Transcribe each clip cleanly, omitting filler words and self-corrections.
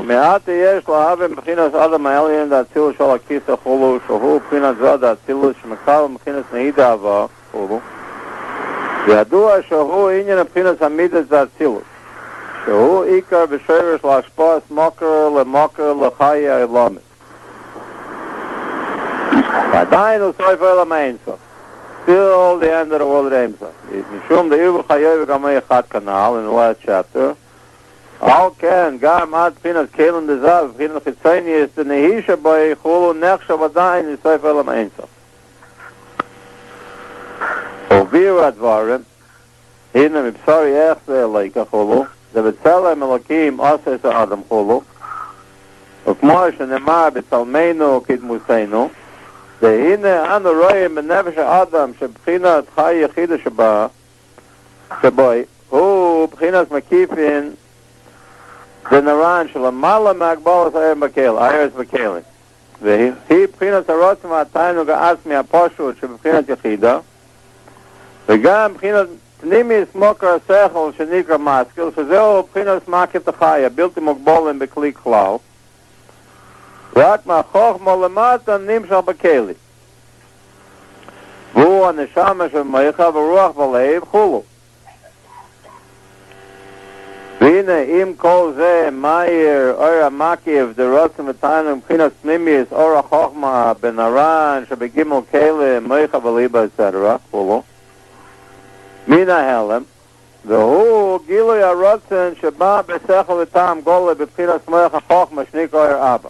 מעט יש להבין מבחינת אדם העליין דאצילוס של הכיסא חולו, שהוא מבחינת זו דאצילוס שמקל מבחינת נהידה עבר חולו. וידוע שהוא עניין מבחינת המידס דאצילוס, שהוא עיקר בשורש להשפעת מוקר למוקר לחיי העולמות. ועדיין הוא סוף עולם האינסוף. Still the end of the world Ramsa. Mishum the Yuval Chayev Gamay Chat Canal in the last chapter. All can Gam Ad Pinas Kalen Dezav Pinas Chitzanius the Nehisha by Chulu Nechsha Vadain in Seif Elam Einsa. Ovir Advarim Hinam Ipsari Echse Leika Chulu the Betzelem Elokim Oses Adam Chulu Ukmosh and Nemar Betzalmeinu Kidmuseinu והנה אנו רואים בנפש האדם שבחינת חי יחיד שבוי הוא בחינת מקיפין דנרן שלמעלה מהגבולת איירס בקלים והיא בחינת הרוצם התיינוג העצמי הפשוט שבבחינת יחידה וגם בחינת פנימיס מוקר השכל שנקרא משכיל שזהו בחינת מקת החי הבלתי מוגבולים בכלי כלל רק מהחוכמה למטה נמשך בכלי. והוא הנשמה של מייכה ורוח בלב חולו. והנה אם כל זה מאיר אור המקיף דרוצם ותיינו מבחינת פנימיס אור החוכמה בנרן שבגימל כלי מייכה בליבה אצטרה חולו. מן ההלם והוא גילוי הרוצן שבא בשכל וטעם גולה בבחינת מייכה חוכמה שנקרא אור אבא.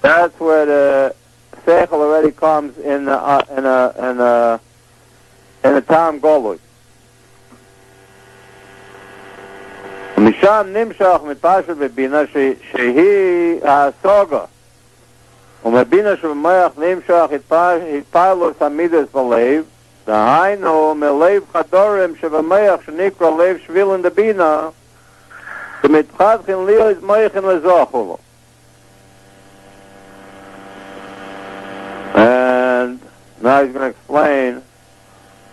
That's where the seichel already comes in a tam golui. Misham nimshach mitpashel bebina shehi hasoga. Umebina shebemayach nimshach hitpailos hamidas balev. Dahainu melev chadorim shebemayach shenikra lev shvilin debina. Demitchadchin liyo is mayachin lezochulo. And now he's going to explain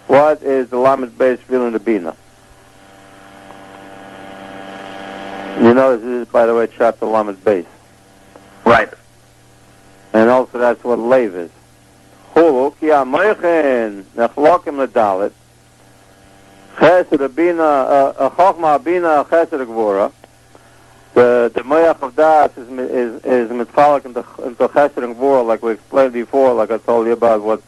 what is the Lamed Beis feeling the Bina. You know, this is, by the way, chapter Lamed Beis. Right. And also that's what Lev is. Hulu, ki ha-moichin nechlokim l'dalit, chesed Bina, chochma Bina, chesed gvura. The moyach of das is mitfalak into chesed and gvura, like we explained before, like I told you about what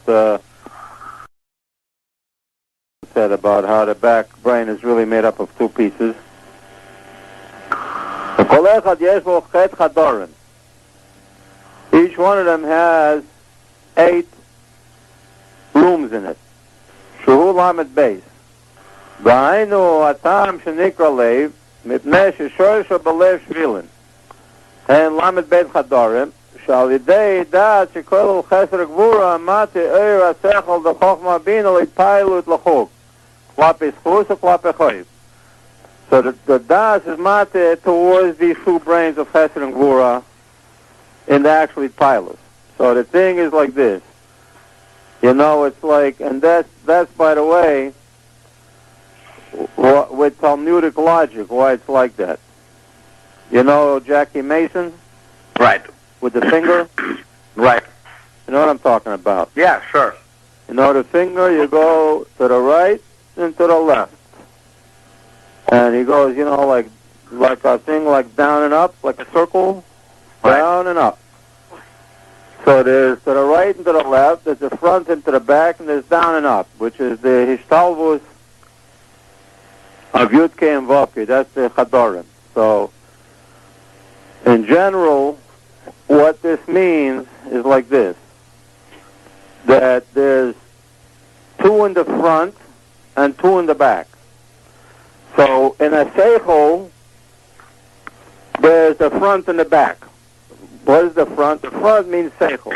said about how the back brain is really made up of two pieces. Each one of them has 8 rooms in it. Shuhu lamed beis. V'ainu atam shenikra leiv. מפני ששורש בלב שווילן הן למד בית חדורים שעל ידי דעת שכל חסר גבורה מתי איר השכל דחוכמה בינה להתפעלות לחוק כלפי זכוס וכלפי חייב. So the das is mate towards these 2 brains of chesed and gvura in the actual pilot. So the thing is like this. You know, it's like, and that's by the way, with Talmudic logic, why it's like that. You know Jackie Mason? Right. With the finger? Right. You know what I'm talking about? Yeah, sure. You know the finger, you go to the right and to the left. And he goes, you know, like a thing like down and up, like a circle, right. Down and up. So there's to the right and to the left, there's the front and to the back, and there's down and up, which is the Hishtalshelut of Yudke and Vavke. That's the Chadorim. So, in general, what this means is like this, that there's 2 in the front and 2 in the back. So, in a seichel, there's the front and the back. What is the front? The front means seichel.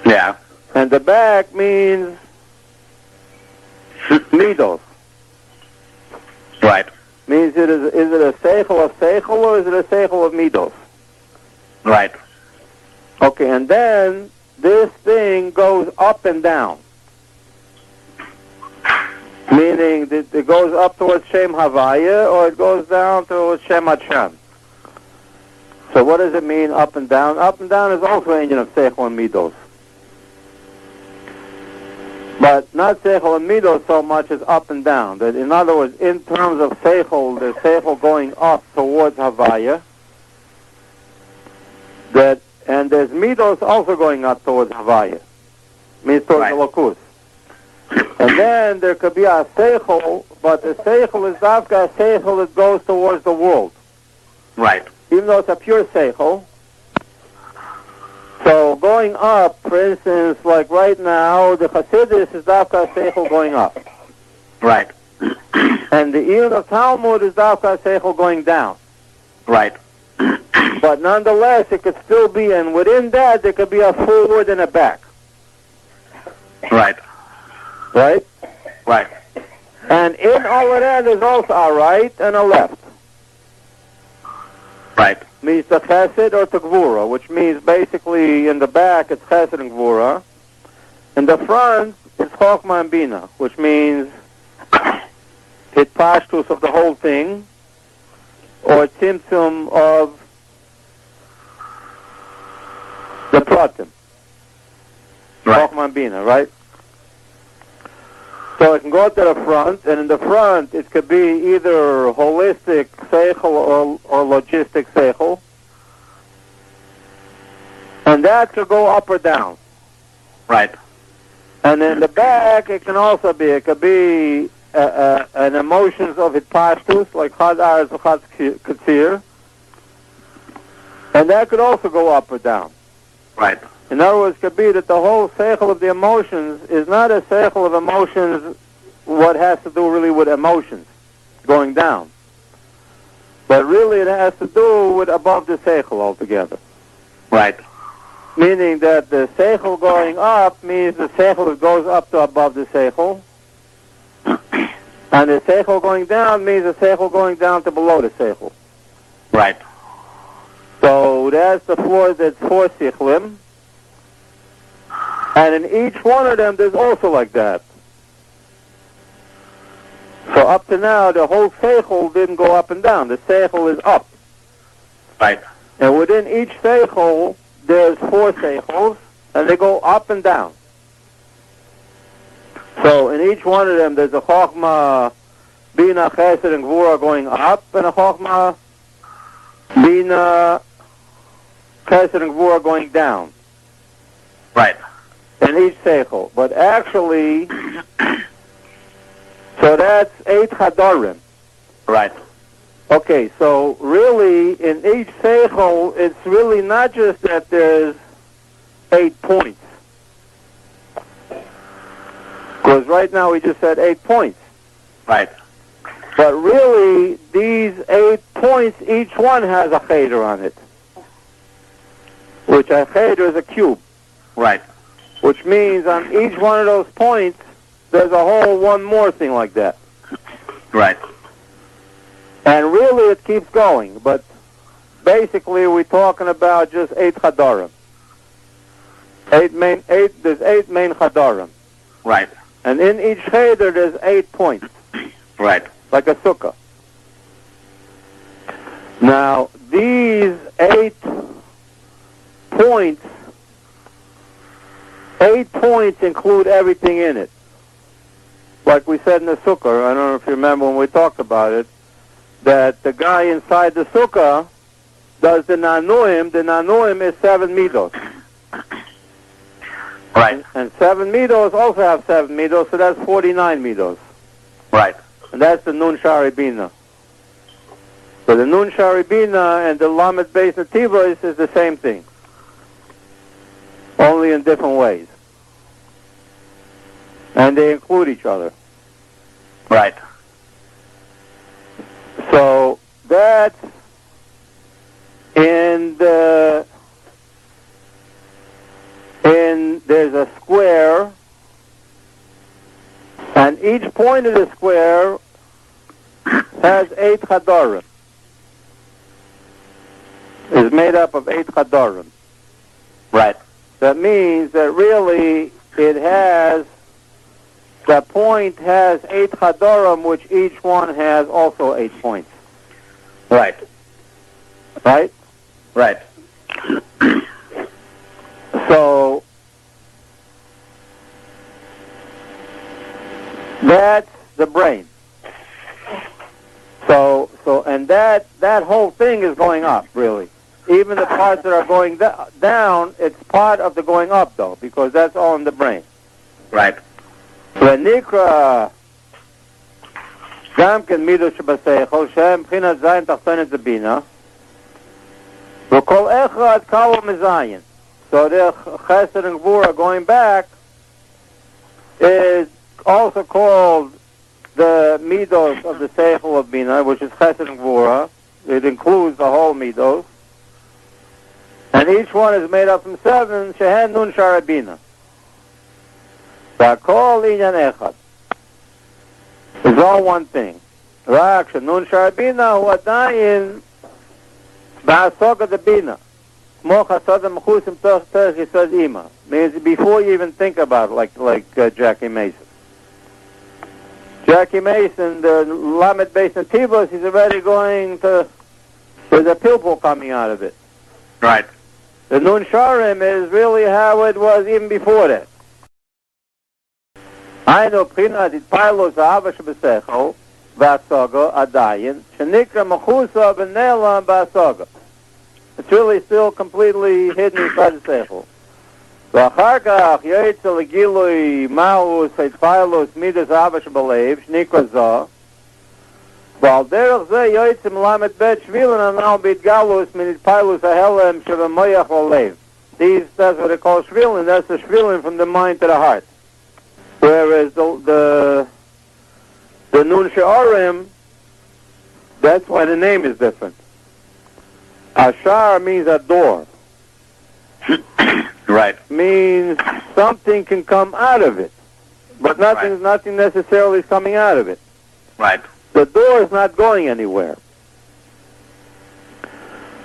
Yeah. And the back means midos. Right. Means is it a seichel of seichel or is it a seichel of midos? Right. Okay, and then this thing goes up and down. Meaning that it goes up towards Shem Havaya, or it goes down towards Shem HaShem. So what does it mean, up and down? Up and down is also an engine of Seichel and Midos. But not Seichel and Midos so much as up and down. That in other words, in terms of Seichel, there's Seichel going up towards Havaya. And there's Midos also going up towards Havaya. Means towards the Lokus. And then there could be a Seichel, but the Seichel is Davka a Seichel that goes towards the world. Right. Even though it's a pure Seichel. So going up, for instance, like right now, the Chassidus is Davka a Seichel going up. Right. And the Eon of Talmud is Davka a Seichel going down. Right. But nonetheless, it could still be, and within that, there could be a forward and a back. Right. Right? Right. And in all of that, there's also a right and a left. Right. Means the chesed or the gvura, which means basically in the back it's chesed and gvura. In the front it's chokmah and bina, which means hitpashtus of the whole thing, or tzimtzum of the pratim. Right. Chokmah and bina, right? So it can go to the front, and in the front it could be either holistic seichel or logistic seichel. And that could go up or down. Right. And in the back it can also be, it could be an emotions of hitpashtus, like chad arz or chad katsir. And that could also go up or down. Right. In other words, it could be that the whole seichel of the emotions is not a seichel of emotions what has to do really with emotions going down. But really it has to do with above the seichel altogether. Right. Meaning that the seichel going up means the seichel that goes up to above the seichel. And the seichel going down means the seichel going down to below the seichel. Right. So that's the floor that's 4 sichlim. And in each one of them, there's also like that. So up to now, the whole seichel didn't go up and down. The seichel is up. Right. And within each seichel, there's 4 seichels, and they go up and down. So in each one of them, there's a chokhmah, bina, chesed, and gvura going up, and a chokhmah, bina, chesed, and gvura going down. Right. In each seichel. But actually, so that's 8 chadarim. Right. Okay, so really, in each seichel, it's really not just that there's 8 points. Because right now we just said 8 points. Right. But really, these 8 points, each one has a cheder on it. Which a cheder is a cube. Right. Which means on each one of those points, there's a whole one more thing like that. Right. And really it keeps going, but basically we're talking about just 8 chadarim. There's 8 main chadarim. Right. And in each cheder there's 8 points. Right. Like a sukkah. Now, these 8 points, 8 points include everything in it. Like we said in the sukkah, I don't know if you remember when we talked about it, that the guy inside the sukkah does the nanuim. The nanuim is 7 midos. Right. And 7 midos also have 7 midos, so that's 49 midos. Right. And that's the nun shari bina. So the nun shari bina and the lamed beis nativos is the same thing, only in different ways. And they include each other. Right. So that's there's a square, and each point of the square has 8 chadarim. Is made up of 8 chadarim. Right. That means that really it has the point has 8 chadorim, which each one has also 8 points. Right. Right? Right. So that's the brain. So and that whole thing is going up, really. Even the parts that are going down, it's part of the going up, though, because that's all in the brain. Right. ונקרא גם כן מידות שבשכל, שהם מבחינת זין תחתונת דבינה, וכל אחד קל מזין. So the Chesed and Gvura going back is also called the midos of the Seichel of Bina, which is Chesed and Gvura. It includes the whole midos. And each one is made up from 7, Shehen Nun Shar Bina. V'akol inyan echad. It's all one thing. Rak Nun Shar Bina hu adayin ba'asoga de Bina. Mo chasad ha'mechusim toch yisod ima. Means before you even think about it, like Jackie Mason. Jackie Mason, the Lamed Beis Nativos, he's already going to, there's a pilpul coming out of it. Right. The Nun Sharim is really how it was even before that. I know Prinat Hitbonenut Ahava Shebesechel V'Asoga Adayin Shenikra Mechusa V'Nelam V'Asoga. It's really still completely hidden inside the Seichel. V'achar kach yoytze legilui Malus Hitbonenut Midas Ahava Shebelev Shnikra Zah ועל דרך זה יועצם למד בית שבילן הנאו בהתגלוס מנתפילוס ההלם שבמויח ללב. That's what they call shvilin. That's the shvilin from the mind to the heart. Whereas the Nun She'arim, that's why the name is different. Ashar means a door. Right. Means something can come out of it. But nothing necessarily is coming out of it. Right. The door is not going anywhere.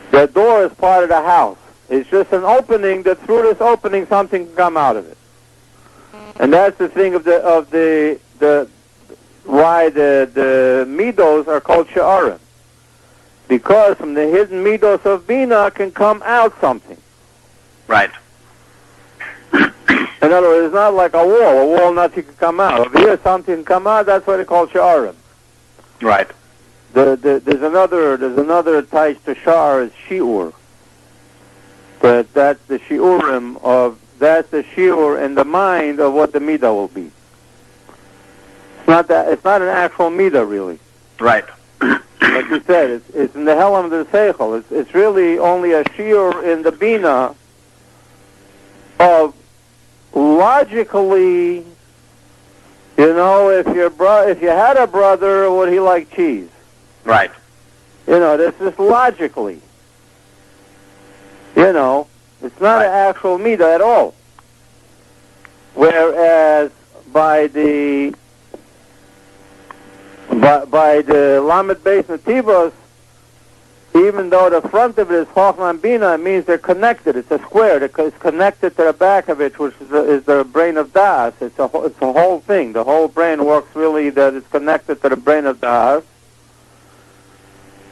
The door is part of the house. It's just an opening that through this opening something can come out of it. And that's the thing of the why the midos are called she'arim. Because from the hidden midos of Bina can come out something. Right. In other words, it's not like a wall. A wall, nothing can come out. Over here, something can come out. That's what they call she'arim. Right. There's another taich to shar is shiur. But that's the shiurim that's the shiur in the mind of what the midah will be. It's not an actual midah really. Right. Like you said, it's in the helam of the seichel. It's really only a shiur in the bina of logically. You know, if you had a brother, would he like cheese? Right. You know, this is logically. You know, it's not an actual midah at all. Whereas by the Lamed Beis Nativos, even though the front of it is Chochmah Bina, it means they're connected. It's a square. It's connected to the back of it, which is the brain of Das. It's a whole thing. The whole brain works really that it's connected to the brain of Das.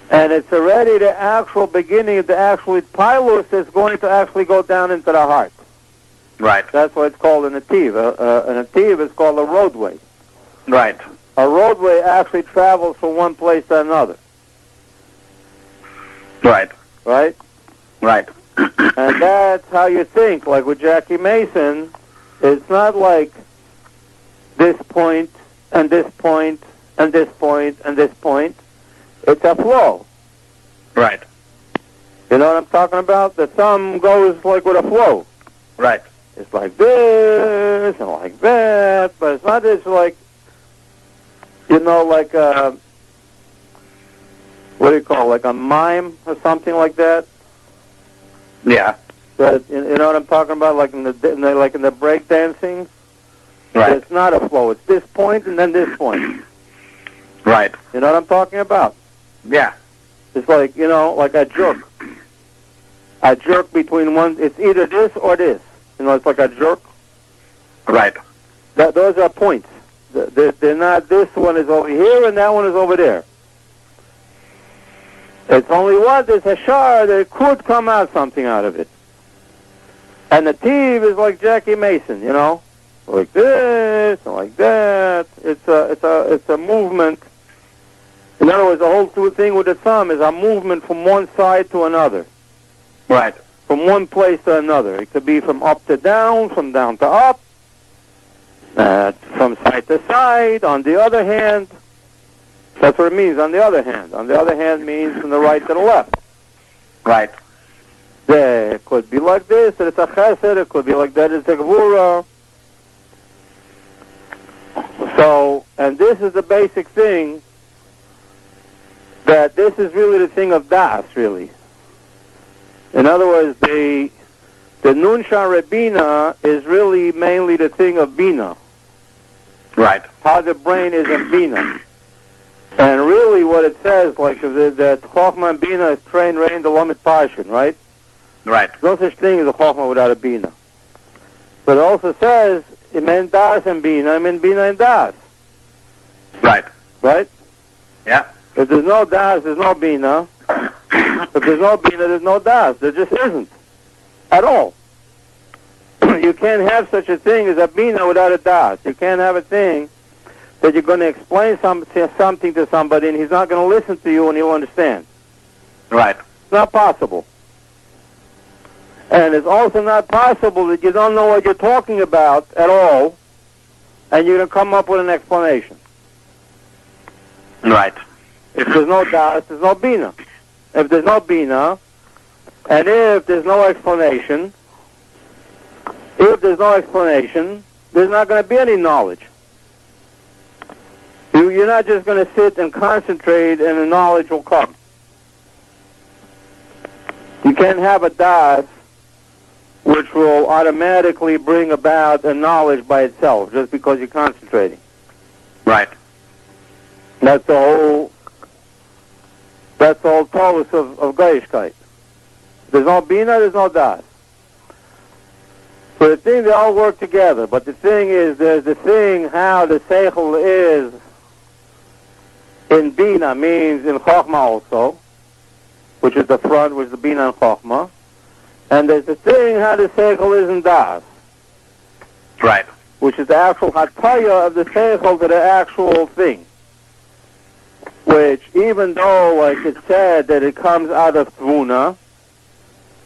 And it's already the actual beginning of the actual pilus that's going to actually go down into the heart. Right. That's why it's called a nativ. A nativ is called a roadway. Right. A roadway actually travels from one place to another. Right. Right? Right. And that's how you think. Like with Jackie Mason, it's not like this point, and this point, and this point, and this point. It's a flow. Right. You know what I'm talking about? The thumb goes like with a flow. Right. It's like this, and like that, but it's not just like, you know, like a, what do you call it, like a mime or something like that? Yeah. That, you know what I'm talking about, like in the break dancing? Right. It's not a flow. It's this point and then this point. Right. You know what I'm talking about? Yeah. It's like, you know, like a jerk. A jerk between one, it's either this or this. You know, it's like a jerk. Right. Those are points. They're not, this one is over here and that one is over there. It's only one, there's a shar that could come out something out of it. And the tiv is like Jackie Mason, you know? Like this, and like that. It's a movement. In other words, the whole thing with the thumb is a movement from one side to another. Right. From one place to another. It could be from up to down, from down to up, from side to side. On the other hand, that's what it means, on the other hand. On the other hand means from the right to the left. Right. It could be like this, that it's a chesed. It could be like that, it's a gevura. So, and this is the basic thing, that this is really the thing of das, really. In other words, the Nun Shar Bina is really mainly the thing of Bina. Right. How the brain is in Bina. And really what it says, like that Chochmah and Bina is trained rein the Lomit Passion, right? Right. There's no such thing as a Chochmah without a Bina. But it also says, it meant das and Bina, it meant Bina and das. Right. Right? Yeah. If there's no das, there's no Bina. If there's no Bina, there's no das. There just isn't. At all. You can't have such a thing as a Bina without a das. You can't have a thing that you're going to explain something to somebody and he's not going to listen to you and he'll understand. Right. It's not possible. And it's also not possible that you don't know what you're talking about at all and you're going to come up with an explanation. Right. If there's no das, there's no Bina. If there's no Bina, and if there's no explanation, there's not going to be any knowledge. You're not just going to sit and concentrate and the knowledge will come. You can't have a das which will automatically bring about a knowledge by itself just because you're concentrating. Right. That's the whole troves of Geishkeit. There's no Bina, there's no Das. So the thing, they all work together, but the thing is, there's the thing how the Seichel is in Bina, means in Chochmah also, which is the front, which is the Bina and Chochmah, and there's the thing how the Seichel is in Das. Right. Which is the actual Hataya of the Seichel to the actual thing. Which, even though, like it said, that it comes out of Tvuna,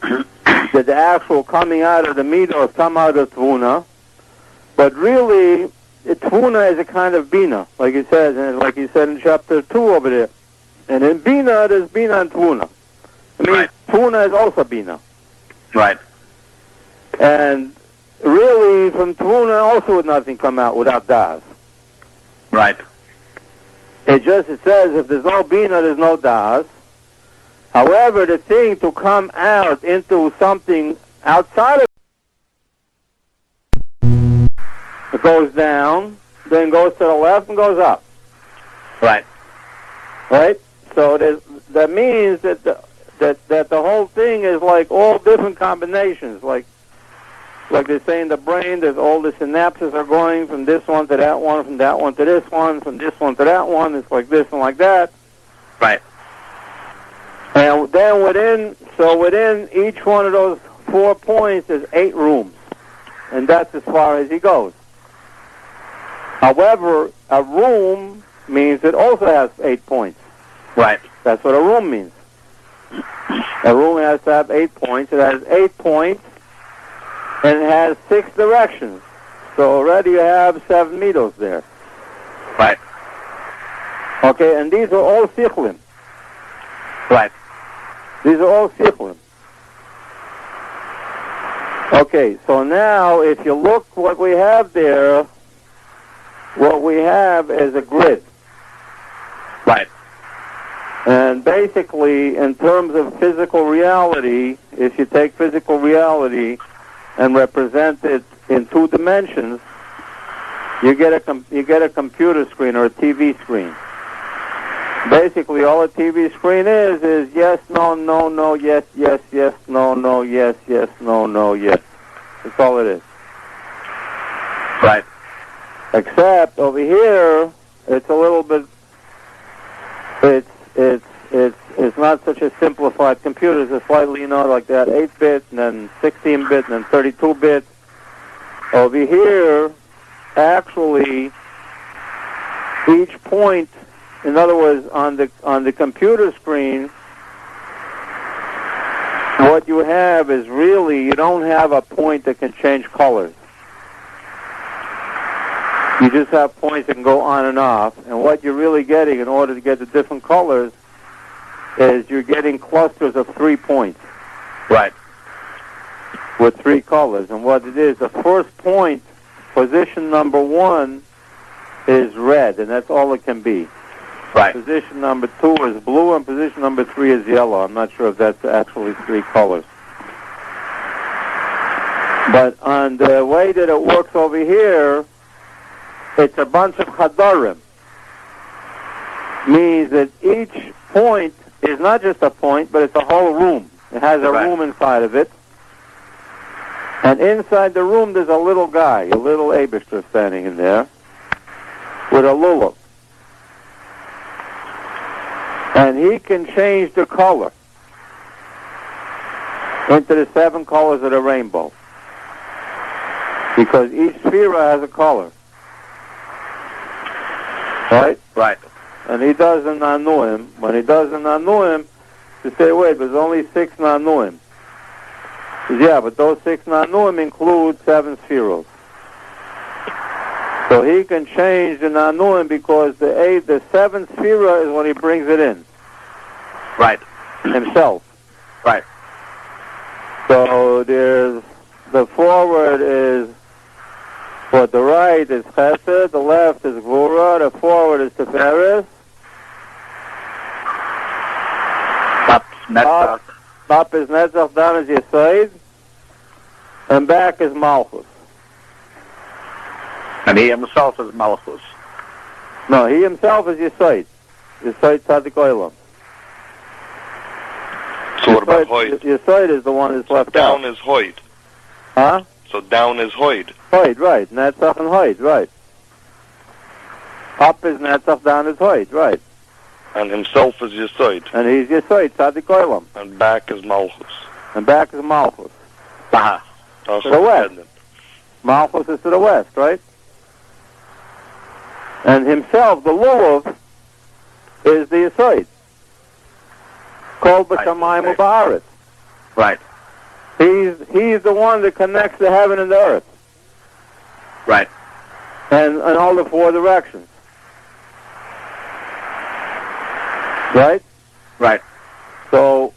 that the actual coming out of the midos come out of Tvuna, but really, Tvuna is a kind of Bina, like it says, and like he said in chapter 2 over there. And in Bina, there's Bina and Tvuna. I mean, right. Tvuna is also Bina. Right. And really, from Tvuna also would nothing come out without Das. Right. It says if there's no Bina, there's no Das. However, the thing to come out into something outside of it goes down, then goes to the left and goes up. Right. Right? So that means that the whole thing is like all different combinations. Like they say in the brain, there's all the synapses are going from this one to that one, from that one to this one, from this one to that one. It's like this and like that. Right. And then within each one of those 4 points, there's 8 rooms. And that's as far as he goes. However, a room means it also has 8 points. Right. That's what a room means. A room has to have 8 points. It has 8 points, and it has 6 directions. So already you have 7 midos there. Right. Okay, and these are all sichlim. Right. These are all sichlim. Okay, so now if you look what we have there, what we have is a grid. Right. And basically, in terms of physical reality, if you take physical reality and represent it in 2 dimensions, you get a computer screen or a TV screen. Basically, all a TV screen is yes, no, no, no, yes, yes, yes, no, no, yes, yes, no, no, yes. That's all it is. Right. Except over here, it's a little bit. It's not such a simplified computer. It's slightly, like that 8-bit, and then 16-bit, and then 32-bit. Over here, actually, each point, in other words, on the computer screen, what you have is really, you don't have a point that can change colors. You just have points that can go on and off. And what you're really getting in order to get the different colors is you're getting clusters of 3 points. Right. With 3 colors. And what it is, the first point, position number 1, is red, and that's all it can be. Right. Position number 2 is blue, and position number 3 is yellow. I'm not sure if that's actually 3 colors. But on the way that it works over here, it's a bunch of chadarim. Means that each point is not just a point, but it's a whole room. It has a room inside of it. And inside the room, there's a little guy, a little Eibishter standing in there, with a lulav. And he can change the color into the 7 colors of the rainbow. Because each sphera has a color. Right? Right. And he does in Nanuim. When he does in Nanuim, you say, wait, there's only 6 Nanuim. He says, yeah, but those 6 Nanuim include 7 spheros. So he can change the Nanuim because the 7th sphera is when he brings it in. Right. Himself. Right. So there's, the forward is, what the right is Chesed, the left is Gvura, the forward is Tiferes. Up is Netzach, down is Yesod, and back is Malchus. And he himself is Malchus. No, he himself is Yesod. Yesod Tzadik Olam. So what about Hoyd? Yesod is the one that's left out. Down is Hoyd. Huh? So down is Hoyd. Hoyd, right. Netzach and Hoyd, right. Up is Netzach, down is Hoyd, right. And himself is Yesod. And he's Yesod, Tzadik Olam. And back is Malchus. And back is Malchus. Aha. To the west. Malchus is to the west, right? And himself, the lulav, is the Yesod. Called B'Shamayim U'Ba'aretz. Right. He's the one that connects the heaven and the earth. Right. And all the 4 directions. Right? Right. So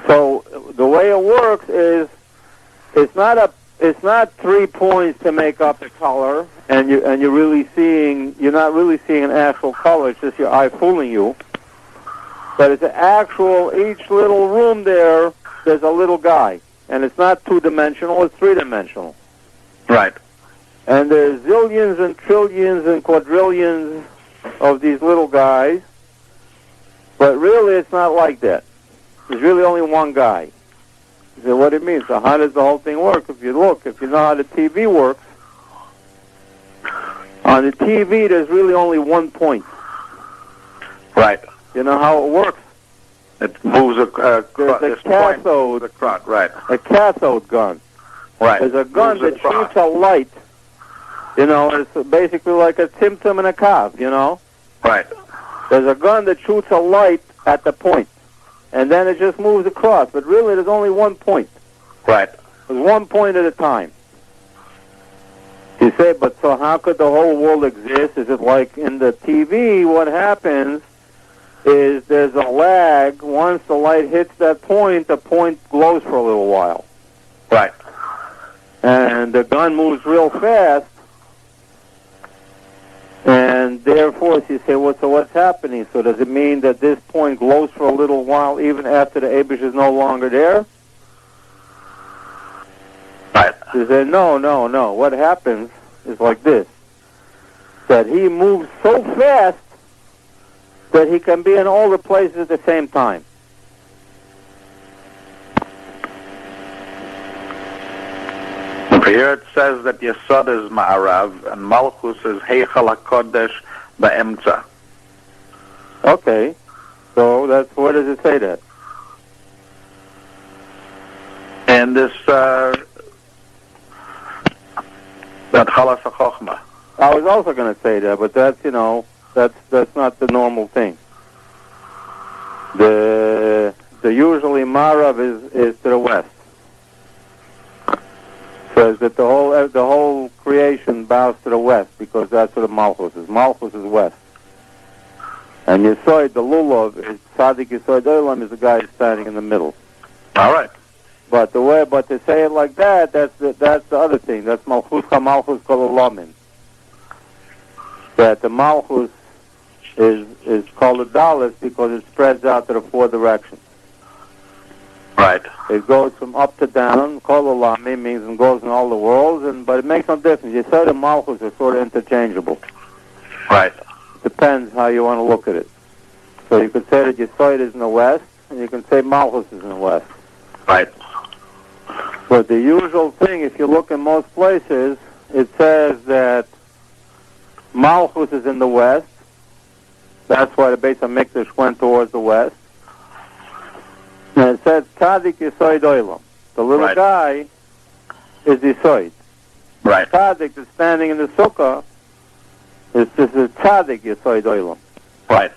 the way it works is it's not 3 points to make up the color, and you're not really seeing an actual color. It's just your eye fooling you. But it's an actual, each little room there's a little guy, and it's not 2-dimensional; it's 3-dimensional. Right. And there's zillions and trillions and quadrillions of these little guys. But really, it's not like that. There's really only one guy. You say, what do you mean? So how does the whole thing work? If you know how the TV works, on the TV, there's really only one point. Right. You know how it works? It moves There's a cathode. Right. A cathode gun. Right. There's a gun that shoots a light. It's basically like a Timtum and a Kav, Right. There's a gun that shoots a light at the point, and then it just moves across. But really, there's only one point. Right. There's one point at a time. You say, but so how could the whole world exist? Is it like in the TV, what happens is there's a lag. Once the light hits that point, the point glows for a little while. Right. And the gun moves real fast, and therefore you say, well, so what's happening? So does it mean that this point glows for a little while even after the Abish is no longer there? Right. You say, no. What happens is like this, that he moves so fast that he can be in all the places at the same time. Here it says that Yesod is Ma'arav and Malchus is Heichal HaKodesh Ba'emtza. Okay. So that's, where does it say that? And this, that Chalas HaChochma. I was also going to say that, but that's, that's not the normal thing. The usually Marav is to the west. Says that the whole creation bows to the west because that's where the Malchus is. Malchus is west. And Yesod, the Lulav, is Tzaddik Yesod Olam, is the guy who's standing in the middle. All right. But to say it like that, that's the other thing. That's Malchus HaMalchus Kol Olamin. That the Malchus is called a Dalis because it spreads out to the four directions. Right. It goes from up to down. Kol Olami means it goes in all the worlds, but it makes no difference. Yesod and Malchus are sort of interchangeable. Right. Depends how you want to look at it. So you could say that Yesod is in the west, and you can say Malchus is in the west. Right. But the usual thing, if you look in most places, it says that Malchus is in the west. That's why the Beis HaMikdash went towards the west. And it says Tzaddik Yesod Olam. The little guy is Yesod. Right. Tzaddik is standing in the sukkah. This is Tzaddik Yesod Olam. Right.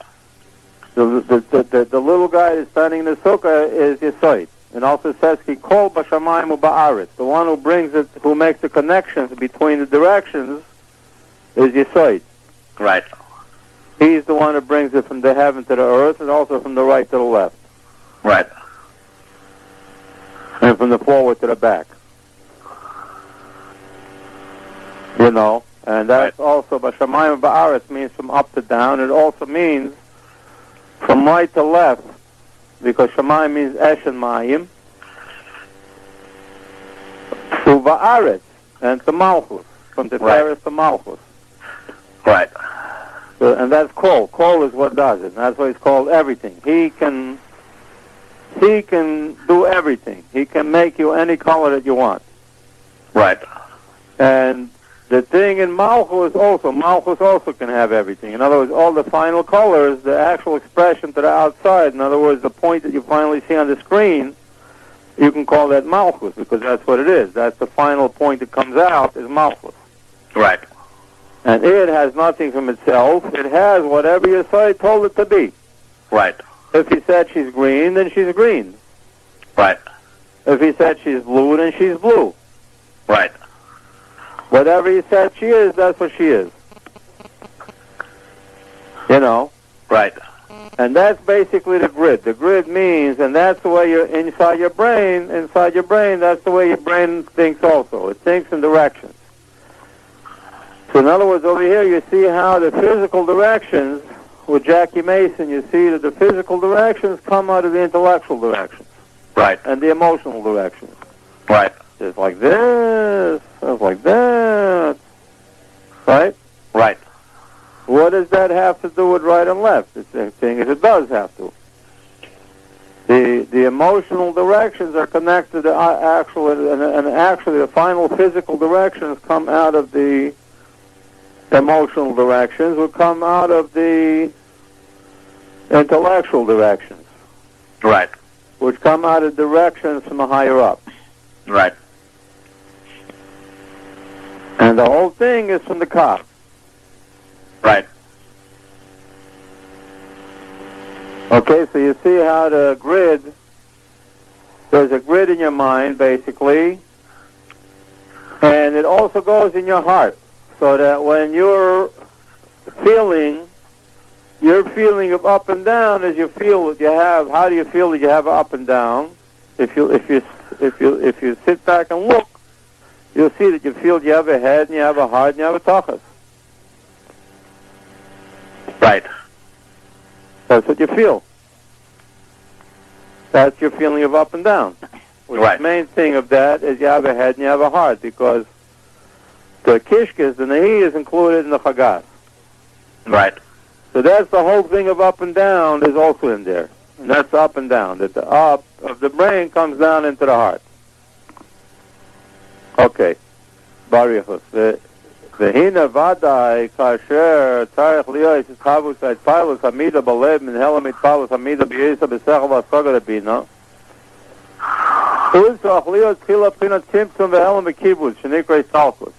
The little guy that's standing in the sukkah is Yesod. And also says Ki Kol B'Shamayim U'Ba'aretz. The one who brings it, who makes the connections between the directions, is Yesod. Right. He's the one who brings it from the heaven to the earth, and also from the right to the left. Right. And from the forward to the back. And that's also, B'Shamayim Ba'aretz means from up to down. It also means from right to left, because Shamayim means Esh and Mayim, to Ba'aretz, and to Malchus, from the Tiferes to Malchus. Right. So, and that's Kol. Kol is what does it. And that's why it's called everything. He can do everything. He can make you any color that you want. Right. And the thing in Malchus also can have everything. In other words, all the final colors, the actual expression to the outside, in other words, the point that you finally see on the screen, you can call that Malchus, because that's what it is. That's the final point that comes out, is Malchus. Right. And it has nothing from itself. It has whatever your side told it to be. Right. If he said she's green, then she's green. Right. If he said she's blue, then she's blue. Right. Whatever he said she is, that's what she is. Right. And that's basically the grid. The grid means, and that's the way you're inside your brain, that's the way your brain thinks also. It thinks in directions. So in other words, over here you see how the physical directions, with Jackie Mason, you see that the physical directions come out of the intellectual directions. Right. And the emotional directions. Right. It's like this, it's like that. Right? Right. What does that have to do with right and left? The same thing as it does have to. The emotional directions are connected to actually the final physical directions come out of the emotional directions, will come out of the intellectual directions. Right. Which come out of directions from the higher up. Right. And the whole thing is from the Kav. Right. Okay, so you see how the grid, there's a grid in your mind, basically, and it also goes in your heart, so that when you're feeling, your feeling of up and down is you feel that you have, how do you feel that you have up and down? If you sit back and look, you'll see that you feel you have a head, and you have a heart, and you have a tachas. Right. That's what you feel. That's your feeling of up and down. Right. The main thing of that is you have a head and you have a heart, because the kishkes, the nahi, is included in the chagas. Right. So that's the whole thing of up and down is also in there. And that's up and down. That the up of the brain comes down into the heart. Okay. Barichus. והנה ודאי כאשר צריך להיות התחברות ההתפעלות המידה בלב מן הלם התפעלות המידה בייסה בשכל והשגה לבינה הוא צריך להיות תחילה בחינת צמצום והלם בקיבוץ שנקרא השתלשלות.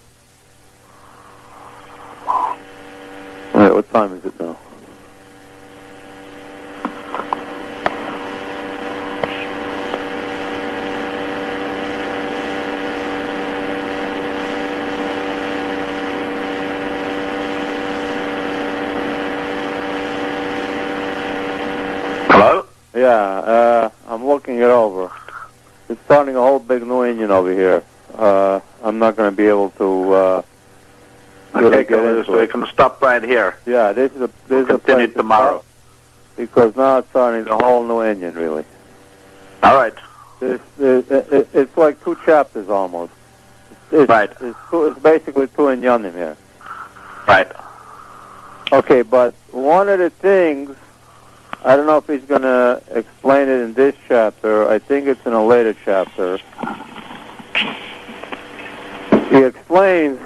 What time is it now? Yeah, I'm looking it over. It's starting a whole big new engine over here. I'm not going to be able to really get into so we can stop right here. Yeah, this is We'll continue tomorrow. Because now it's starting a whole new engine, really. All right. It's like two chapters almost. Right. It's basically two inyanim here. Right. Okay, but one of the things, I don't know if he's going to explain it in this chapter. I think it's in a later chapter. He explains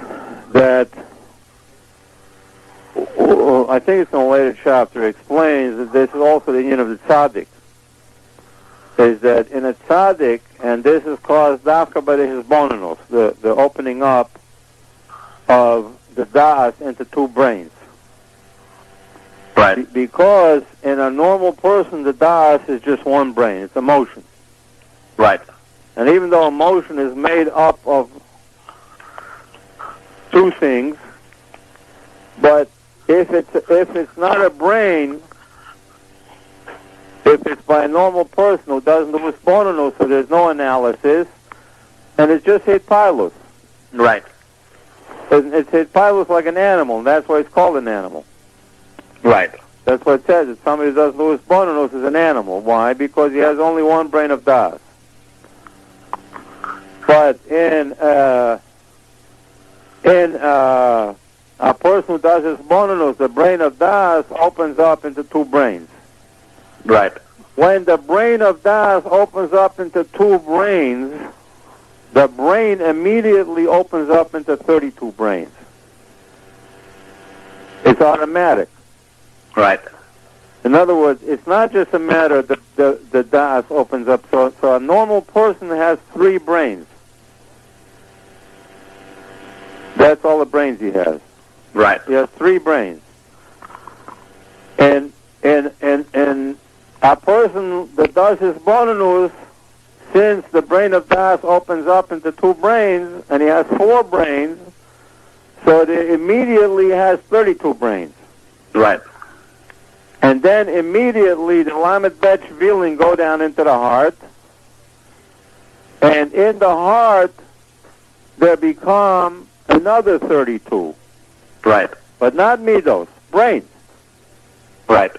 that, I think it's in a later chapter, he explains that this is also the union of the tzaddik. Is that in a tzaddik, and this is caused dafka by the Hitbonenut, the opening up of the das into two brains. Right. Because in a normal person, the das is just one brain. It's emotion. Right. And even though emotion is made up of two things, but if it's not a brain, if it's by a normal person who doesn't do Hitbonenut, so there's no analysis, and it's just Hitbonenut. Right. It's Hitbonenut like an animal, and that's why it's called an animal. Right. That's what it says. That somebody who doesn't do Hitbonenut is an animal. Why? Because he has only one brain of das. But in a person who does Hitbonenut, the brain of das opens up into two brains. Right. When the brain of das opens up into two brains, the brain immediately opens up into 32 brains. It's automatic. Right. In other words, it's not just a matter that the das opens up. So a normal person has 3 brains. That's all the brains he has. Right. He has 3 brains. And a person that does Hitbonenut, since the brain of das opens up into 2 brains, and he has 4 brains, so it immediately has 32 brains. Right. And then immediately the lamed bet feeling go down into the heart, and in the heart there become another 32. Right. But not midos, brains. Right.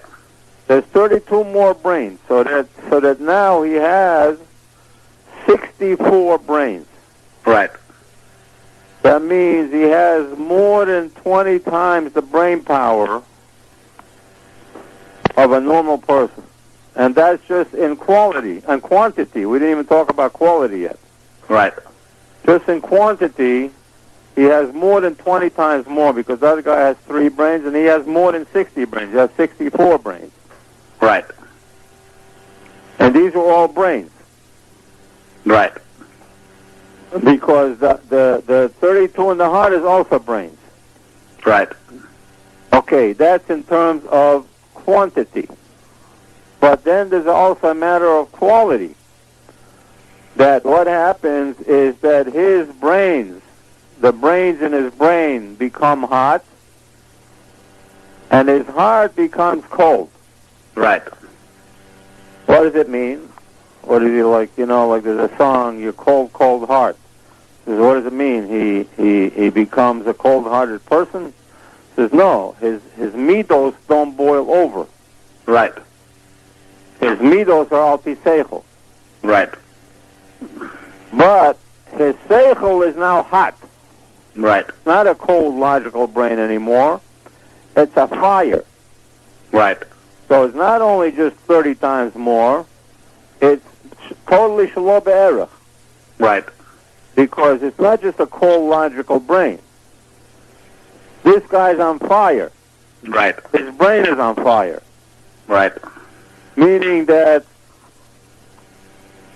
There's 32 more brains, so that now he has 64 brains. Right. That means he has more than 20 times the brain power of a normal person. And that's just in quality and quantity. We didn't even talk about quality yet. Right. Just in quantity, he has more than 20 times more, because the other guy has 3 brains and he has more than 60 brains. He has 64 brains. Right. And these are all brains. Right. Because the 32 in the heart is also brains. Right. Okay, that's in terms of quantity. But then there's also a matter of quality. That what happens is that his brains, the brains in his brain become hot, and his heart becomes cold. Right. What does it mean? What is he like? Like there's a song, "Your Cold, Cold Heart." Says, what does it mean? He becomes a cold-hearted person? Says, no, his midos don't boil over. Right. His midos are al pi seichel. Right. But his seichel is now hot. Right. It's not a cold, logical brain anymore. It's a fire. Right. So it's not only just 30 times more, it's totally shelo be'erach. Right. because it's not just a cold, logical brain. This guy's on fire. Right. His brain is on fire. Right. Meaning that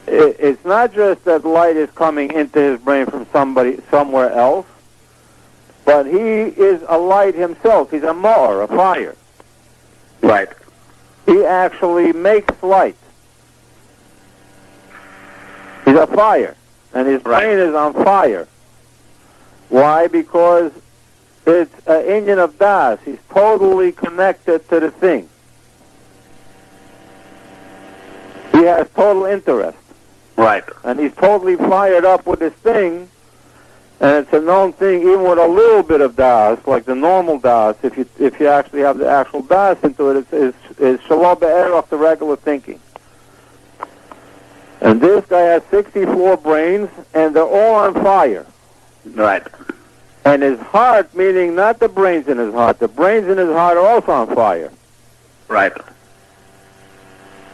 it's not just that light is coming into his brain from somewhere else, but he is a light himself. He's a ma'or, a fire. Right. He actually makes light. He's a fire, and his brain is on fire. Why? Because it's an Indian of Das. He's totally connected to the thing. He has total interest. Right. And he's totally fired up with this thing, and it's a known thing, even with a little bit of Das, like the normal Das, if you actually have the actual Das into it, it's shalom be'erach, the regular thinking. And this guy has 64 brains, and they're all on fire. Right. And his heart, meaning not the brains in his heart, the brains in his heart are also on fire. Right.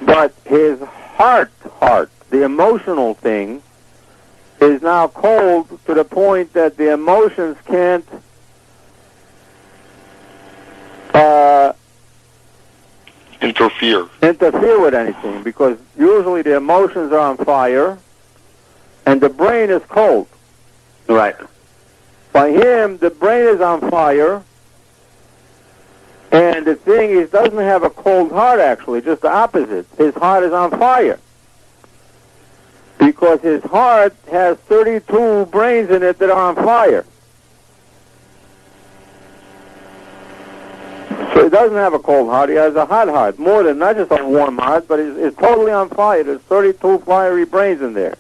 But his heart, the emotional thing, is now cold to the point that the emotions can't interfere with anything, because usually the emotions are on fire and the brain is cold. Right. By him, the brain is on fire, and the thing is, doesn't have a cold heart, actually, just the opposite. His heart is on fire, because his heart has 32 brains in it that are on fire. So he doesn't have a cold heart, he has a hot heart, more than, not just a warm heart, but it's totally on fire. There's 32 fiery brains in there,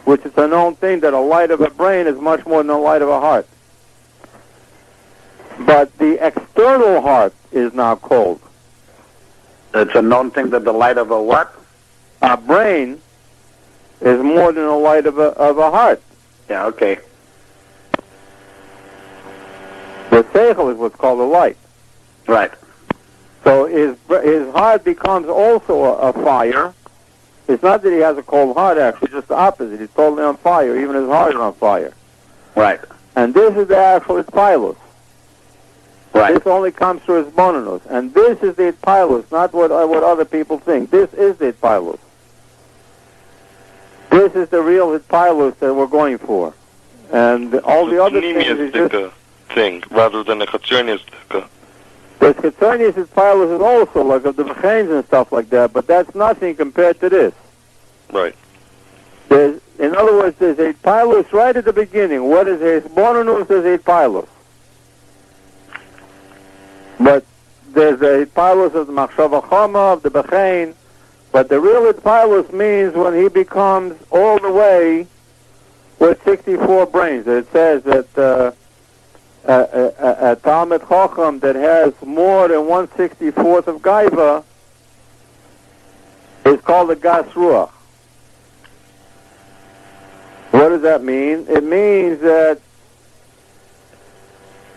which is a known thing that a light of a brain is much more than a light of a heart. But the external heart is now cold. It's a known thing that the light of a what? A brain is more than the light of a heart. Yeah, okay. The seichel is what's called a light. Right. So his heart becomes also a fire. It's not that he has a cold heart, actually, just the opposite. He's totally on fire. Even his heart is on fire. Right. And this is the actual Hitbonenut. Right. This only comes through Hitbonenut. And this is the Hitbonenut, not what other people think. This is the Hitbonenut. This is the real Hitbonenut that we're going for. And all the other things is just... thing, rather than a Chatzonius. The Chatzonius Hitbonenut is also like of the Mechanes and stuff like that, but that's nothing compared to this. Right. In other words, there's a Hitbonenut right at the beginning. What is a Hitbonenut? There's a Hitbonenut. But there's a Hitbonenut of the Machshava Chama, of the Bechain, but the real Hitbonenut means when he becomes all the way with 64 brains. It says that a Talmud Chacham that has more than 1/64th of Gaiva is called a Gas Ruach. What does that mean? It means that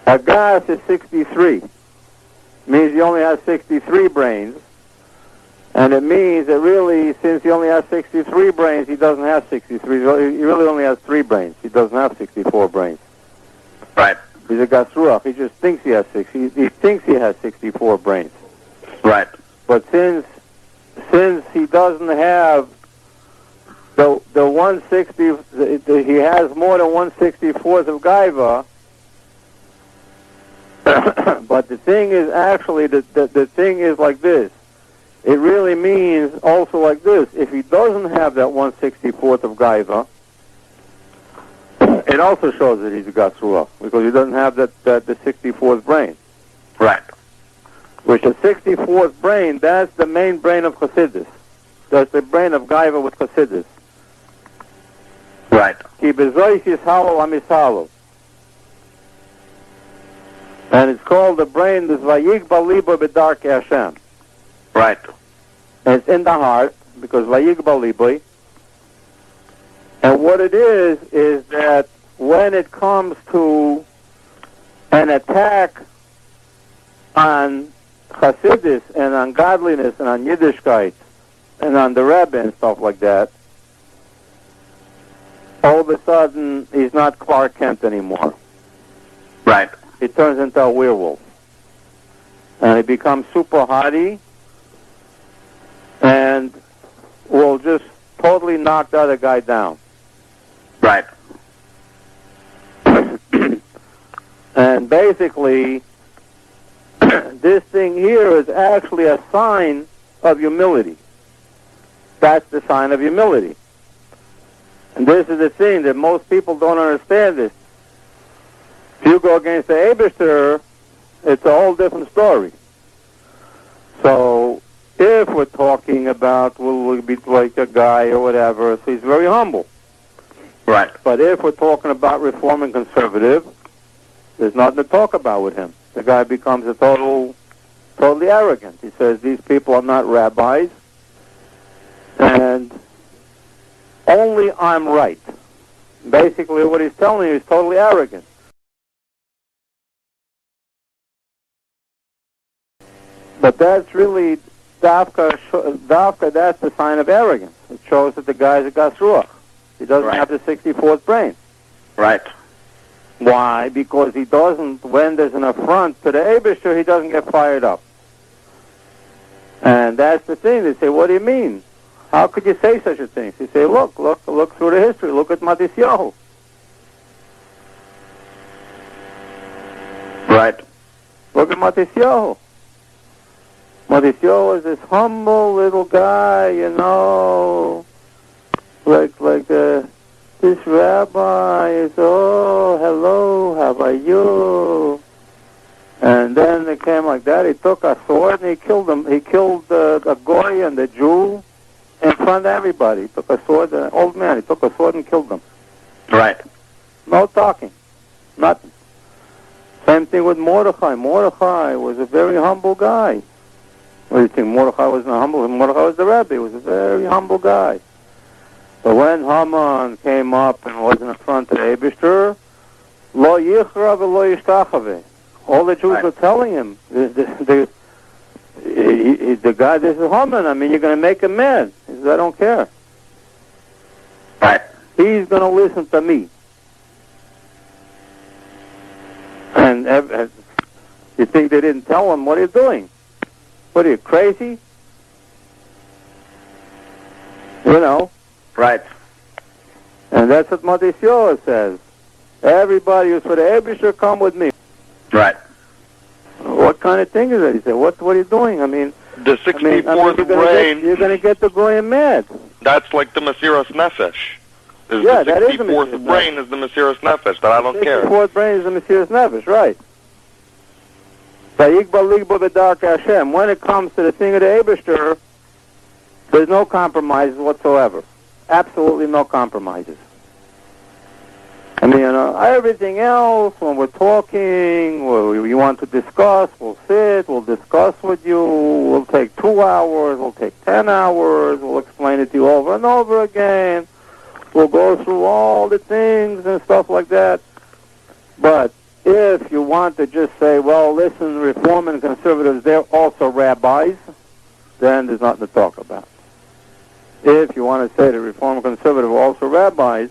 a Gas is 63. It means he only has 63 brains. And it means that really, since he only has 63 brains, he doesn't have 63. He really only has 3 brains. He doesn't have 64 brains. Right. He's a Gas Ruach. He just thinks he has he thinks he has 64 brains. Right. But since he doesn't have the 160, he has more than 1/64th of Gaiva. But the thing is actually the thing is like this. It really means also like this. If he doesn't have that 1/64th of Gaiva, it also shows that he's a Gas Ruach, because he doesn't have the 64th brain. Right. Which the 64th brain, that's the main brain of Chassidus. That's the brain of Gaiva with Chassidus. Right. Ki bezois yishalo amishalo. And it's called the brain, this Vayigba libo b'darkei HaShem. Right. And it's in the heart, because Vayigba libo. And what it is that when it comes to an attack on Chassidus and on godliness and on Yiddishkeit and on the Rebbe and stuff like that, all of a sudden he's not Clark Kent anymore. Right. He turns into a werewolf. And he becomes super hottie and will just totally knock the other guy down. Right. And basically, this thing here is actually a sign of humility. That's the sign of humility. And this is the thing that most people don't understand this. If you go against the Eibishter, it's a whole different story. So, if we're talking about, we'll be like a guy or whatever, so he's very humble. Right. But if we're talking about Reform and Conservative, there's nothing to talk about with him. The guy becomes a totally arrogant. He says, these people are not rabbis, and only I'm right. Basically, what he's telling you is totally arrogant. But that's really, Davka, that's the sign of arrogance. It shows that the guy's a Gasruach. He doesn't have the 64th brain. Right. Why? Because he doesn't, when there's an affront to the Eibishter, he doesn't get fired up. And that's the thing. They say, what do you mean? How could you say such a thing? He say, look through the history. Look at Matisyahu. Right. Look at Matisyahu. Matisyahu was this humble little guy, this rabbi is, oh, hello, how are you? And then it came like that. He took a sword and he killed him. He killed the Goy and the Jew in front of everybody. He took a sword, an old man, he took a sword and killed them. Right. No talking. Nothing. Same thing with Mordechai. Mordechai was a very humble guy. What do you think? Mordechai was not humble. Mordechai was the Rebbe. He was a very humble guy. But when Haman came up and was in front of the Eibishter, lo yichra v'lo yishtachave. All the Jews were telling him, the guy, this is Haman. I mean, you're going to make him mad. He says, I don't care. Right. He's going to listen to me. And you think they didn't tell him, what are you doing? What are you, crazy? Right. And that's what Matisyahu says. Everybody who's for the Eibishter, come with me. Right. What kind of thing is that? He said, what are you doing? I mean... The 64th brain... You're going to get the Goyim mad. That's like the Mesiras Nefesh. The 64th brain is the Mesiras Nefesh, that I don't care. The 64th brain is the Mesiras Nefesh, right. HaShem. When it comes to the thing of the Eibishter, there's no compromises whatsoever. Absolutely no compromises. I mean, everything else, when we're talking, we want to discuss, we'll sit, we'll discuss with you, we'll take 2 hours, we'll take 10 hours, we'll explain it to you over and over again, we'll go through all the things and stuff like that. But if you want to just say, well, listen, Reform and Conservatives, they're also rabbis, then there's nothing to talk about. If you want to say the Reform and Conservative are also rabbis,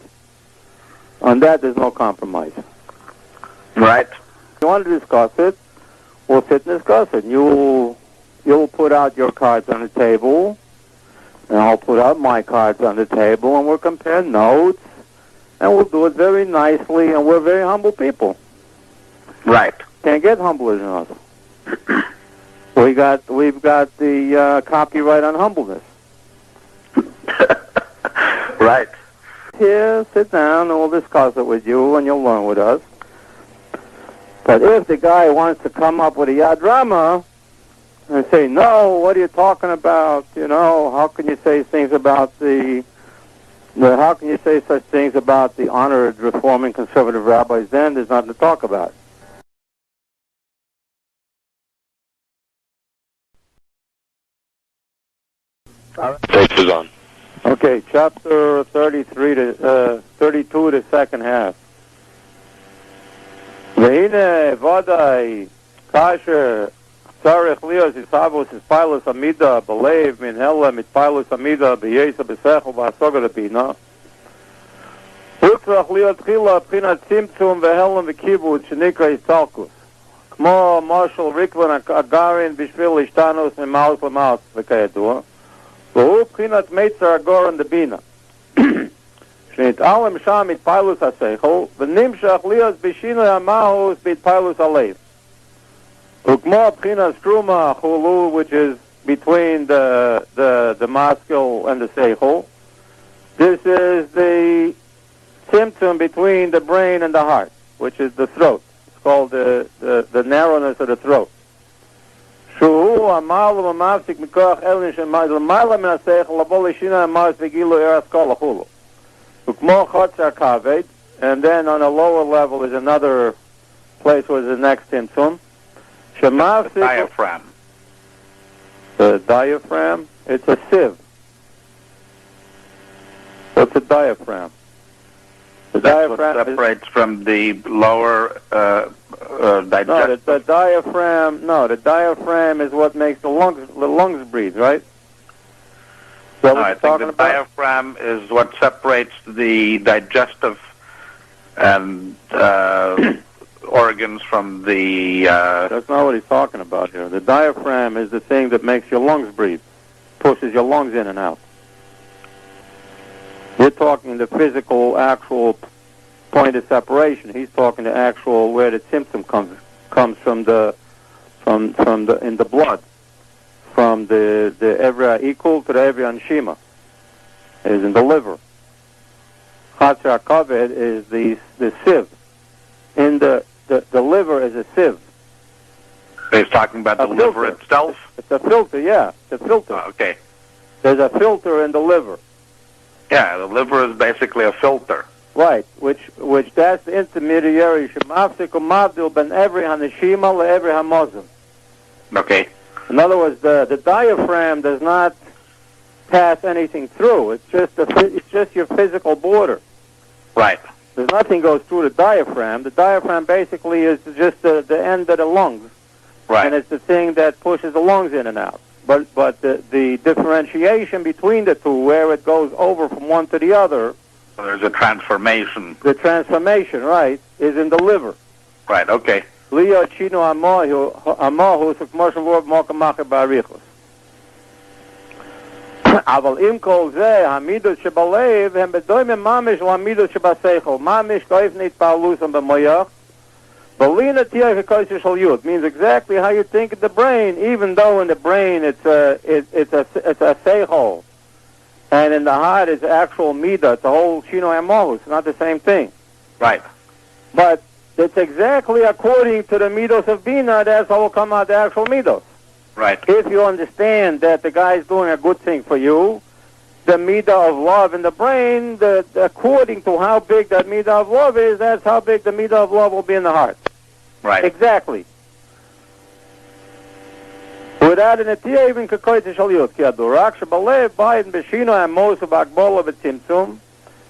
on that there's no compromise. Right. If you want to discuss it, we'll sit and discuss it. You'll put out your cards on the table, and I'll put out my cards on the table, and we'll compare notes, and we'll do it very nicely, and we're very humble people. Right. Can't get humbler than us. We've got the copyright on humbleness. Right. Here, sit down, and we'll discuss it with you, and you'll learn with us. But if the guy wants to come up with a Yad Rama and say, no, what are you talking about? How can you say things about how can you say such things about the honored Reform and Conservative rabbis? Then there's nothing to talk about. Tape is on. Okay, chapter 32, the second half. V'hine vadai kasher tzarech lios isavos ispilus amida belev min hela mitpilus amida b'yesa b'sechel b'asoga lebina צריך להיות תחילה בחינת צמצום והלם וכיבוד שנקרא הסתלקות. כמו משל ריקבון הגרעין בשביל להשתנות ממאוס למאוס וכידוע. והוא בחינת מיצר הגורן דבינה. שנתעלם שם התפעלוס השכל ונמשך להיות בשינוי המאוס בהתפעלוס הלב. וכמו בחינת סטרומה חולו, which is between the muscle and the seichel. This is the symptom between the brain and the heart, which is the throat. It's called the narrowness of the throat. Shuhu amalu mamafsik mikoach elin shemayz l'mayla min ha-seichel labo l'shina amaz v'gilu eras kol ha'chulu. Ukmo chotzar kaved, and then on a lower level is another place where the next symptom. Shemafsik... The diaphragm. The diaphragm? It's a sieve. What's a diaphragm? The That's diaphragm what separates from the lower digestive. The diaphragm is what makes the lungs breathe, right? No, I think the diaphragm is what separates the digestive and organs from the... That's not what he's talking about here. The diaphragm is the thing that makes your lungs breathe, pushes your lungs in and out. We're talking the physical, actual point of separation. He's talking the actual where the symptom comes from in the blood, from the evra equal to the evra anshima, is in the liver. Chatzar kaved is the sieve. In the liver is a sieve. He's talking about the liver itself? It's a filter, yeah. It's a filter. Oh, okay. There's a filter in the liver. Yeah, the liver is basically a filter. Right, which that's the intermediary. Shemafsik u'mavdil ben every haneshima le'evri hamozim. Okay. In other words, the diaphragm does not pass anything through. It's just your physical border. Right. There's nothing goes through the diaphragm. The diaphragm basically is just the end of the lungs. Right. And it's the thing that pushes the lungs in and out. But the differentiation between the two, where it goes over from one to the other... So there's a transformation. The transformation, right, is in the liver. Right, okay. Leo chino amahu sukmoshel lord mokamacher barichos. Aval im kol ze hamidot shebalev hem bedoyme mamish lamidot shebaseichel mamish goif nit paulusam b'moyach. Belina tiach HaKosher Shalyut means exactly how you think of the brain, even though in the brain it's a seichel, and in the heart it's actual midah. It's a whole shino amohu. It's not the same thing. Right. But it's exactly according to the midos of bina. That's how will come out the actual midos. Right. If you understand that the guy is doing a good thing for you, the midah of love in the brain, according to how big that midah of love is, that's how big the midah of love will be in the heart. Right. Exactly. Without an etiyah even kakoyte shalyut ki adurak shebalev bayin b'shino amos v'akbola v'tzimtzum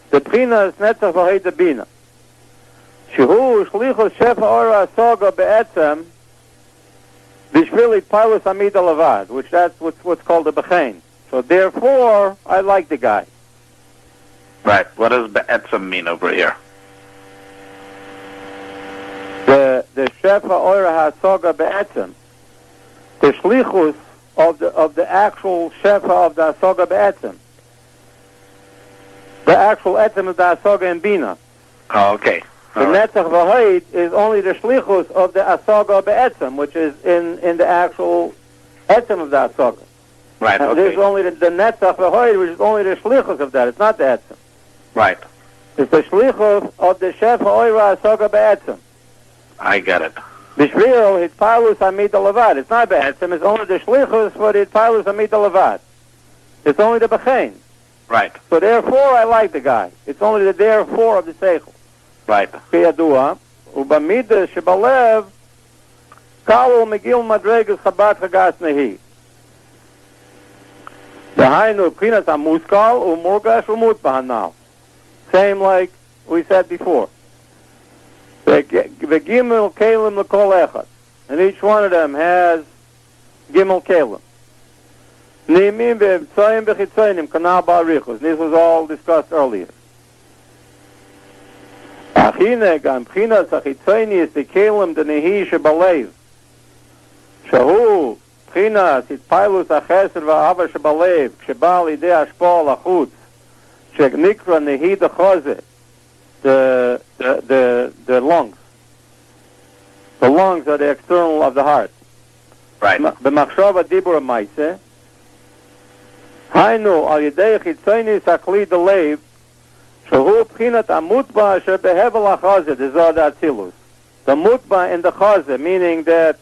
the b'china is netzach v'hei bina shehu shlichus shefa ora asoga be'etzem b'shvil itpilus amida levad, which that's what's called the b'chein. So therefore, I like the guy. Right. What does be'etzem mean over here? The shefa ora hasoga be'etzem, the shlichus of the actual shefa of the hasoga be'etzem, the actual etzem of the hasoga in bina. Oh, okay. The netzach v'hoid is only the shlichus of the hasoga be'etzem, which is in the actual etzem of the hasoga. Right, okay. There's only the netzach v'hoid, which is only the shlichus of that. It's not the etzem. Right. It's the shlichus of the shefa ora hasoga be'etzem. I get it. Bishvil hitpalus amida levad. It's not be'etzem. It's only the shlichus for the hitpalus amida levad. It's only the b'chein. Right. So therefore, I like the guy. It's only the therefore of the seichel. Right. Kiyadua ubamida shebalev kalu megil madregas chabat chagas nehi. Dahainu pchinas hamuskal umurgash umut bahanal. Same like we said before. V'gimel kelim l'kol echad, and each one of them has gimel kelim. Ni'imim v'evtzoyim v'chitzoyim kanal ba'arichos. This was all discussed earlier. V'chine gam b'chinas achitzoni is the kelim the nehi shebalev. Shahu b'chinas hitpailus achesed v'ahava shebalev ksheba lidei hashpol achutz sheknikra nehi dechoze the lungs. The lungs are the external of the heart. Right. B'machshava dibur ma'aseh Hainu al yedei chitzoni sakli delev shehu b'chinat amutba asher behevel hachaze the zod atzilus. The mutba in the chaze, meaning that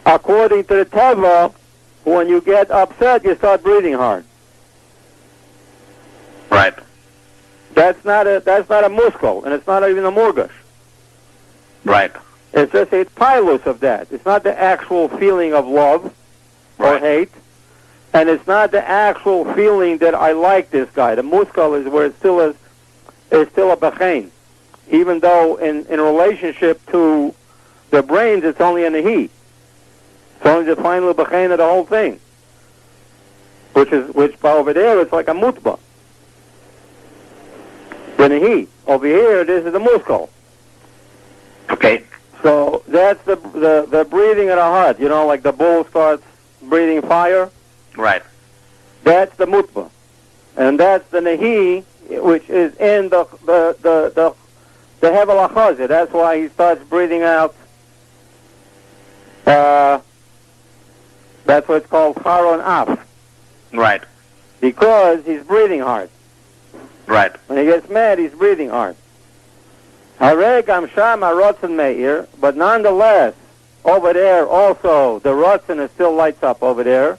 according to the teva, when you get upset, you start breathing hard. Right. That's not a muscle, and it's not even a murgash. Right. It's just a pilus of that. It's not the actual feeling of love or hate, and it's not the actual feeling that I like this guy. The muscle is where it's still a bechain, even though in relationship to the brains, it's only in the heat. It's only the final bechain of the whole thing, which over there it's like a mutba. In the heat. Over here, this is the muscle. Okay. So that's the breathing of the heart. You know, like the bull starts breathing fire. Right. That's the mutba, and that's the nehi, which is in the hevel hachaze. That's why he starts breathing out. That's what it's called charon af. Right. Because he's breathing hard. Right. When he gets mad, he's breathing hard. Haregam sham harotzen meir, but nonetheless, over there also the rotzen is still lights up over there.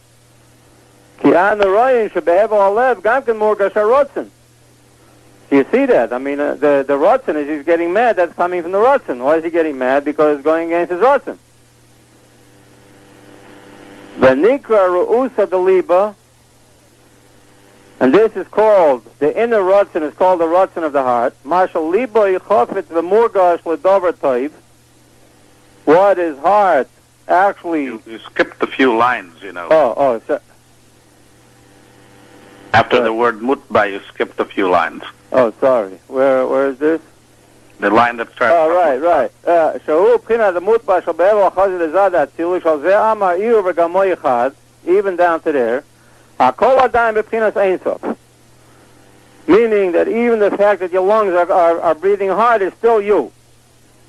Ki an royin shebehevel halev gam ken murgash harotzen. You see that? I mean, the rotzen is he's getting mad. That's coming from the rotzen. Why is he getting mad? Because it's going against his rotzen. V'nikra ru'usa deliba. And this is called, the inner rotzen is called the rotzen of the heart. Marshal libo yichofetz v'murgash l'dover toiv. What is heart actually... You skipped a few lines, you know. So, after the word mutba, you skipped a few lines. Oh, sorry. Where is this? The line that starts... Oh, right. Shahu b'china the mutba shal be'evel ha'chazid ezad atzilu shal ze amar iur v'gamo yichad, even down to there. Meaning that even the fact that your lungs are breathing hard is still you.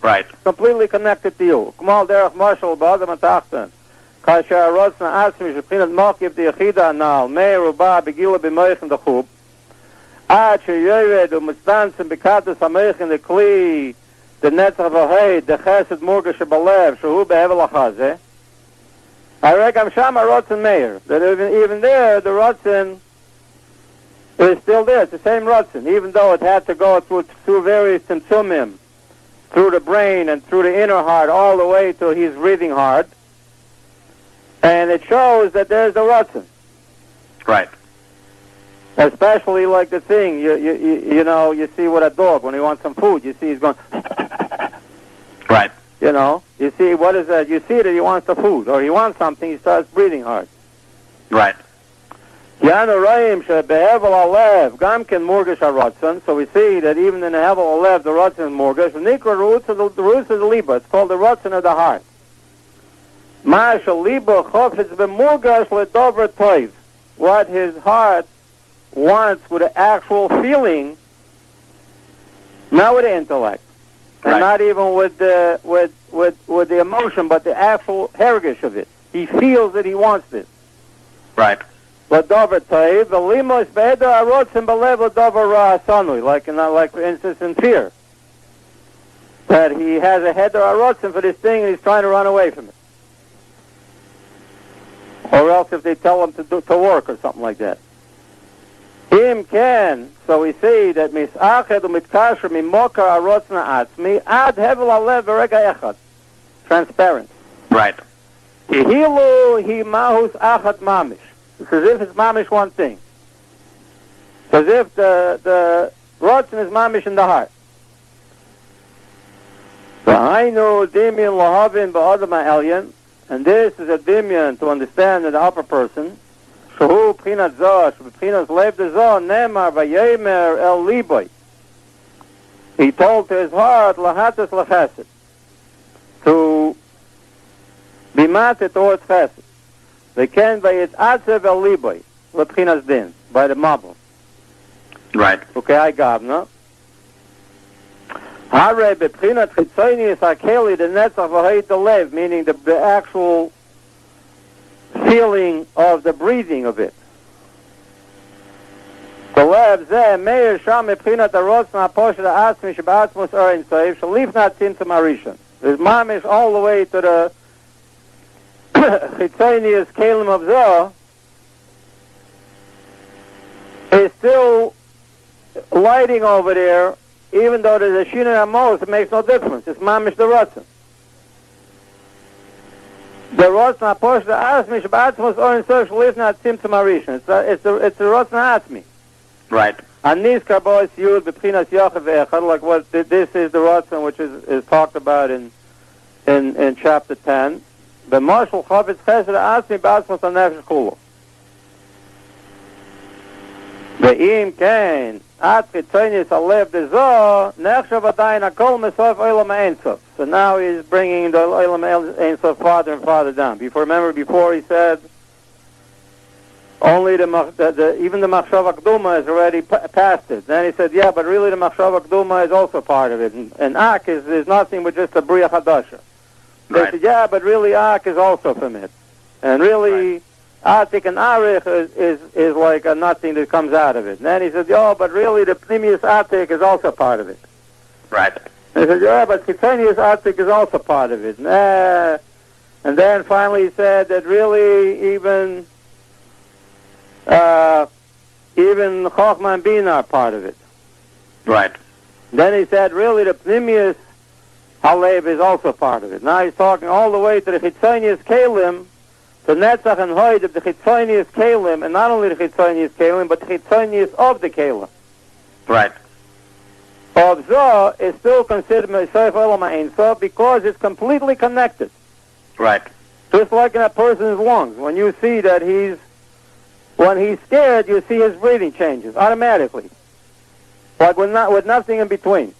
Right. Completely connected to you. K'mal derech marshal ba'adam atachtan. Kasher arotzna atzmi shepchinat mokiv di'yachida anal mei ruba begila b'moich in the chub ad sheyoyred u'mitzdantzim b'katas ha'moich in the kli the netzach v'heid the chesed murgash b'lev shehu be'hevel ha'chazeh. Haregam sham harotzen meir. That even there, the rotzen is still there. It's the same rotzen, even though it had to go through various tzimtzumim, through the brain and through the inner heart, all the way till he's breathing hard. And it shows that there's the rotzen. Right. Especially like the thing, you know, you see with a dog, when he wants some food, you see he's going... Right. You know, you see, what is that? You see that he wants the food, or he wants something, he starts breathing hard. Right. So we see that even in the hevel alev, the rotzen is morgash. The roots of the liba. It's called the rotzen of the heart. What his heart wants with the actual feeling, not with the intellect. And not even with the emotion, but the actual heritage of it. He feels that he wants this. Right. Like for instance in fear. That he has a heder arotzen for this thing and he's trying to run away from it. Or else if they tell him to work or something like that. Him can, so we see that misached u'mitkasher mimokar arotzna atzmi ad hevel alev v'rega echad. Transparent. Right. Hihilu hi mahus achat mamish. It's as if it's mamish one thing. It's as if the rotzen is mamish in the heart. V'hainu dimyan lahavin ba'adam ha'elyon, and this is a dimyan to understand in the upper person. Shehu b'chinat zoh, b'chinat lev de zoh, nemar v'yemer el liboy. he told to his heart, lahatas lachesed, to be mated towards chesed. They can by it atzev el liboy, lepchinas din, by the mabel. Right. Okay, I got no. Hare bepchinat chitzonius hakeli the netzach v'heit the lev, meaning the actual feeling of the breathing of it. The lev zeh meir sham bepchinat arotz na'poshet ha'atzmi sheba'atzmos orin soif shalifnat tzimtzum harishon. There's mamish all the way to the chitzonius kelim of Zoh is still lighting over there, even though there's a Shinah Amos, it makes no difference. It's mamish the Ratzon. The Ratzon HaPosh the Asmi Shabbatzmos Orin Sof Shalifnat Tzimtzum Harishon. It's the Ratzon Asmi. Right. Anis Karbois Yud B'Pchinas Yochav Echad, like what this is the Ratzon which is talked about in chapter 10. The Marshal Chavetz Chesed Asmi B'Atzmos HaNefesh Chulu. Ve'im Kain At Chitzonius Alev Dezo Nechshav Adayin Hakol Mesof Olam Ein Sof. So now he's bringing the Olam Ein Sof farther and farther down. Remember before he said only even the Machshav Akduma is already past it. Then he said, yeah, but really the Machshav Akduma is also part of it. And Ak is nothing but just a Bria Chadasha. They said, yeah, but really Ak is also from it. And really Atik and Arich is like a nothing that comes out of it. And then he said, yeah, but really the Pnimius Atik is also part of it. Right. And he said, yeah, but Chitzonius Atik is also part of it. And then finally he said that really even Chochmah and Bina are part of it. Right. Then he said really the Pnimius Halev is also part of it. Now he's talking all the way to the Chitzonius Kelim, to Netzach and Hoyd of the Chitzonius Kelim, and not only the Chitzonius Kelim, but the Chitzonius of the Kelim. Right. Of Zoh is still considered Mesof Olam Ein Sof because it's completely connected. Right. Just like in a person's lungs. When you see that when he's scared, you see his breathing changes automatically. Like with nothing in between.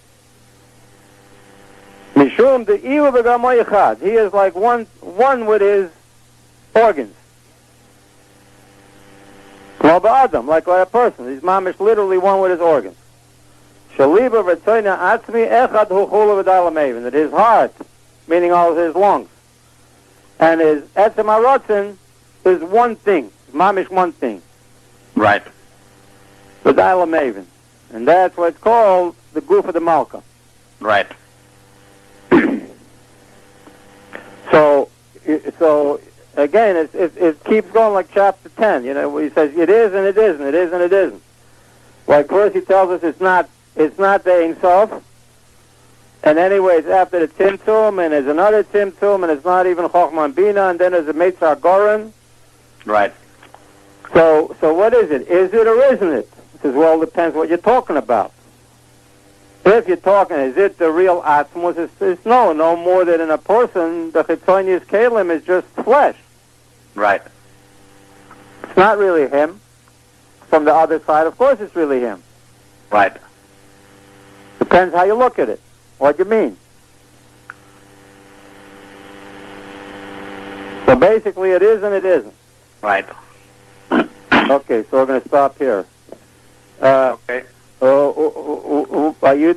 Mishum the Iu V'Gamoy Echad. He is like one with his organs. Adam, like a person. He's mamish literally one with his organs. Shaliba V'Tzoyna Atzmi Echad Huchulu V'Dalamevin. That his heart, meaning all of his lungs, and his Etzem HaRotzen is one thing. Mamish one thing. Right. V'Dalamevin. And that's what's called the Guf of the Malka. Right. So again, it keeps going like chapter 10. You know, he says it is and it isn't, it is and it isn't. Like first he tells us it's not the Ein Sof, and anyway it's after the Tzimtzum, and there's another Tzimtzum, and it's not even Chochmah and Bina, and then there's a Meitzar Goren. Right. So what is it? Is it or isn't it? He says, well, it depends what you're talking about. If you're talking, is it the real Atzmos? It's no more than in a person. The Chitzonius Kelim is just flesh. Right. It's not really him. From the other side, of course it's really him. Right. Depends how you look at it. What you mean. So basically it is and it isn't. Right. Okay, so we're going to stop here. Okay. Are you